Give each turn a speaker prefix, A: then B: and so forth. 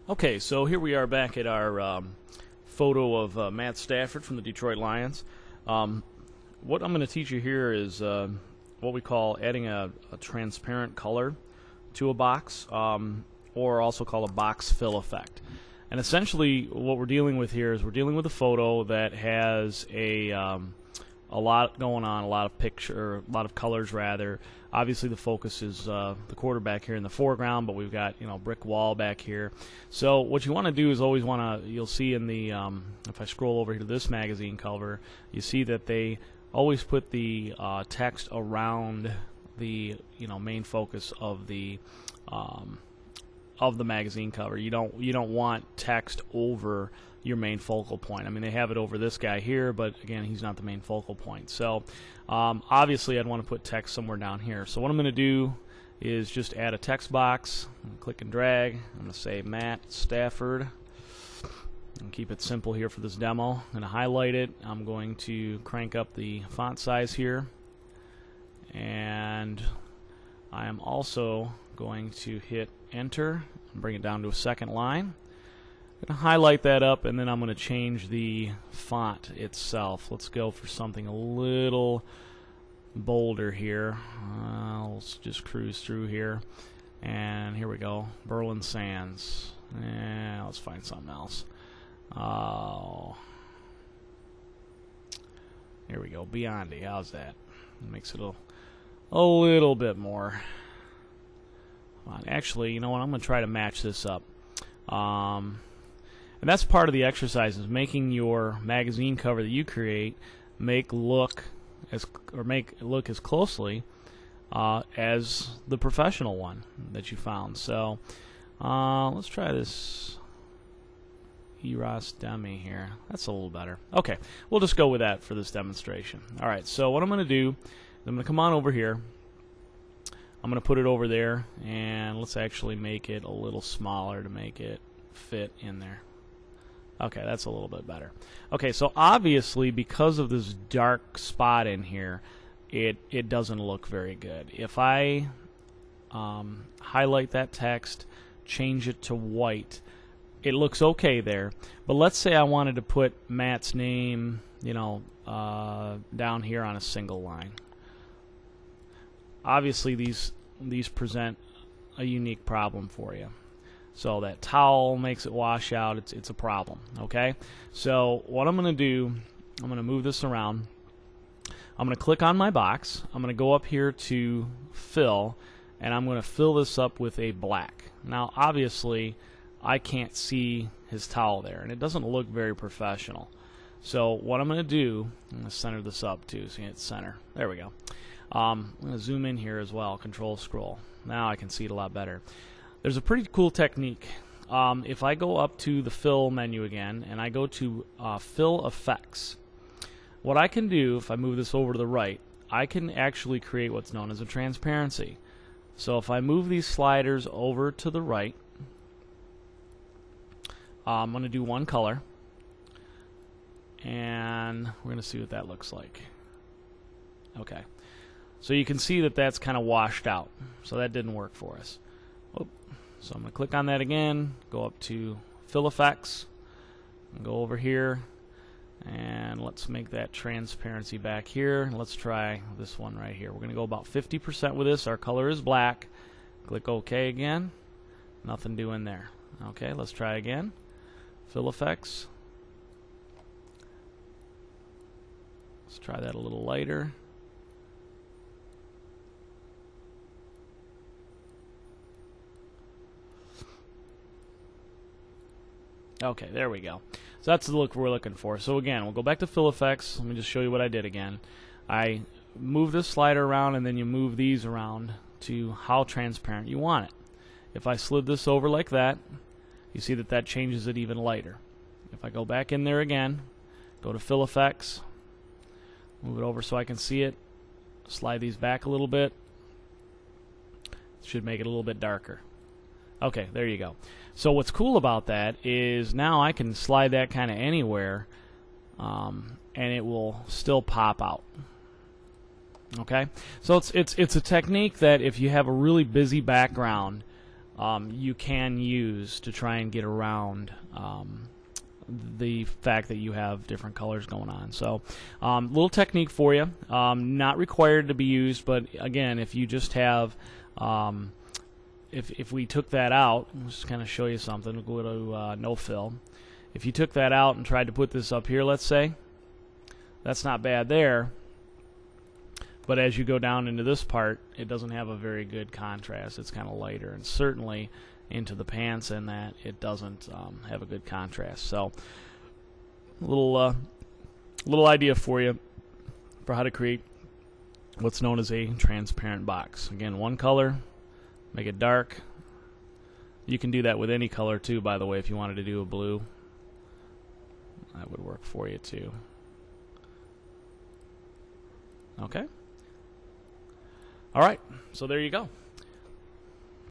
A: Okay, so here we are back at our photo of Matt Stafford from the Detroit Lions. What I'm going to teach you here is what we call adding a transparent color to a box, or also called a box fill effect. And essentially what we're dealing with here is we're dealing with a photo that has a lot going on, a lot of colors rather. Obviously the focus is the quarterback here in the foreground, but we've got brick wall back here. So what you want to do is always you'll see in the if I scroll over here to this magazine cover, you see that they always put the text around the main focus of the magazine cover. You don't want text over your main focal point. I mean, they have it over this guy here, but again, he's not the main focal point. So obviously I'd want to put text somewhere down here. So what I'm going to do is just add a text box, click and drag. I'm going to say Matt Stafford and keep it simple here for this demo. I'm going to highlight it. I'm going to crank up the font size here, and I am also going to hit enter and bring it down to a second line. I'm going to highlight that up, and then I'm going to change the font itself. Let's go for something a little bolder here. Let's just cruise through here, and here we go, Berlin Sands. Let's find something else. Here we go, Beyondy. How's that? Makes it a little bit more. Actually, you know what? I'm going to try to match this up. And that's part of the exercise, is making your magazine cover that you create make it look as closely as the professional one that you found. So let's try this Eros Demi here. That's a little better. Okay, we'll just go with that for this demonstration. All right, so what I'm going to do is I'm going to come on over here. I'm going to put it over there, and let's actually make it a little smaller to make it fit in there. Okay, that's a little bit better. Okay, so obviously because of this dark spot in here, it doesn't look very good. If I highlight that text, change it to white, it looks okay there. But let's say I wanted to put Matt's name, down here on a single line. Obviously these present a unique problem for you. So that towel makes it wash out. It's a problem, okay? So what I'm going to do, I'm going to move this around. I'm going to click on my box. I'm going to go up here to fill, and I'm going to fill this up with a black. Now, obviously, I can't see his towel there, and it doesn't look very professional. So what I'm going to do, I'm going to center this up too, so you hit center. There we go. I'm going to zoom in here as well, control scroll. Now I can see it a lot better. There's a pretty cool technique. If I go up to the fill menu again and I go to fill effects, what I can do, if I move this over to the right, I can actually create what's known as a transparency. So if I move these sliders over to the right, I'm going to do one color, and we're going to see what that looks like. Okay, so you can see that that's kind of washed out, so that didn't work for us. So I'm going to click on that again, go up to Fill Effects, and go over here, and let's make that transparency back here. Let's try this one right here. We're going to go about 50% with this. Our color is black. Click OK again. Nothing doing there. Okay, let's try again. Fill Effects. Let's try that a little lighter. Okay, there we go. So that's the look we're looking for. So again, we'll go back to Fill Effects. Let me just show you what I did again. I move this slider around, and then you move these around to how transparent you want it. If I slid this over like that, you see that that changes it even lighter. If I go back in there again, go to Fill Effects, move it over so I can see it, slide these back a little bit, should make it a little bit darker. Okay, there you go. So what's cool about that is now I can slide that kind of anywhere, and it will still pop out. Okay, so it's a technique that if you have a really busy background, you can use to try and get around the fact that you have different colors going on. So little technique for you, not required to be used, but again, if you just have if we took that out, let's just kind of show you something. We'll go to no fill. If you took that out and tried to put this up here, let's say, that's not bad there, but as you go down into this part, it doesn't have a very good contrast. It's kind of lighter, and certainly into the pants and that it doesn't have a good contrast. So little idea for you for how to create what's known as a transparent box. Again, one color, make it dark. You can do that with any color too, by the way. If you wanted to do a blue, that would work for you too. Okay. All right, so there you go.